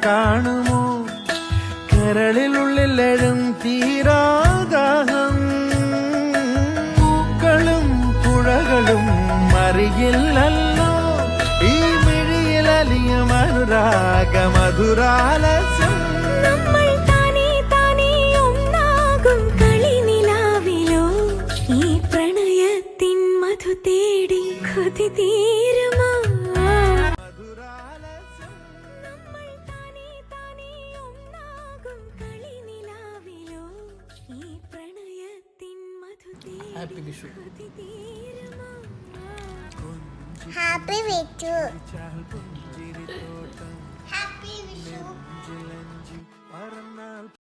കാണുമോ കരളിലുള്ളിലെഴും തീരാദാഹം പൂക്കളും പുഴകളും മറിയില്ലല്ലോ ഈ മിഴിയിലലിയും അനുരാഗ മധുരാലസം തേടി കൊതി തീരുമാ happy Vishu. Happy Vishu. Happy Vishu.